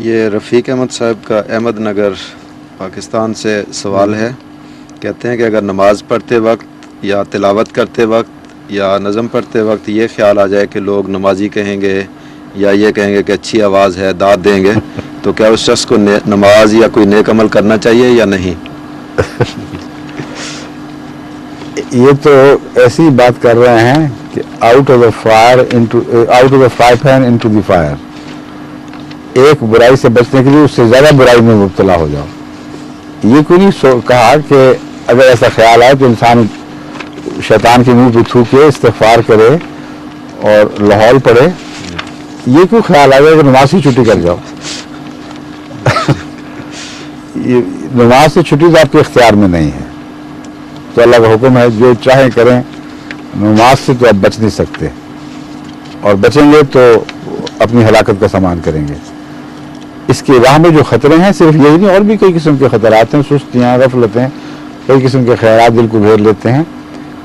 یہ رفیق احمد صاحب کا احمد نگر پاکستان سے سوال ہے. کہتے ہیں کہ اگر نماز پڑھتے وقت یا تلاوت کرتے وقت یا نظم پڑھتے وقت یہ خیال آ جائے کہ لوگ نمازی کہیں گے یا یہ کہیں گے کہ اچھی آواز ہے داد دیں گے تو کیا اس شخص کو نماز یا کوئی نیک عمل کرنا چاہیے یا نہیں؟ یہ تو ایسی بات کر رہے ہیں کہ out of the fry pan into the fire. ایک برائی سے بچنے کے لیے اس سے زیادہ برائی میں مبتلا ہو جاؤ. یہ کوئی نہیں کہا کہ اگر ایسا خیال آئے تو انسان شیطان کے منہ پہ تھوکے استغفار کرے اور لاہور پڑھے. یہ کوئی خیال آئے کہ نماز سے چھٹی کر جاؤ. نماز سے چھٹی تو آپ کے اختیار میں نہیں ہے. تو اللہ کا حکم ہے جو چاہیں کریں. نماز سے تو آپ بچ نہیں سکتے اور بچیں گے تو اپنی ہلاکت کا سامان کریں گے. اس کی راہ میں جو خطرے ہیں صرف یہی نہیں اور بھی کئی قسم کے خطرات ہیں. سستیاں غفلتیں کئی قسم کے خیرات دل کو گھیر لیتے ہیں.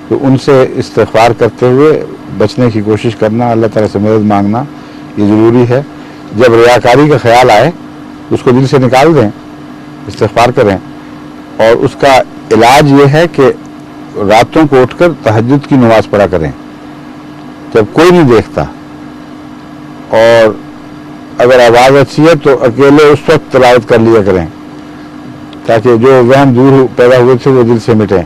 تو ان سے استغفار کرتے ہوئے بچنے کی کوشش کرنا اللہ تعالیٰ سے مدد مانگنا یہ ضروری ہے. جب ریاکاری کا خیال آئے اس کو دل سے نکال دیں استغفار کریں. اور اس کا علاج یہ ہے کہ راتوں کو اٹھ کر تہجد کی نماز پڑھا کریں جب کوئی نہیں دیکھتا. اور اگر آواز اچھی ہے تو اکیلے اس وقت تلاوت کر لیا کریں تاکہ جو وہم دور پیدا ہوئے تھے وہ دل سے مٹیں.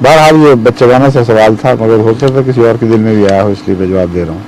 بہرحال یہ بچگانہ سا سوال تھا مگر ہو سکتا ہے کسی اور کے دل میں بھی آیا ہو اس لیے میں جواب دے رہا ہوں.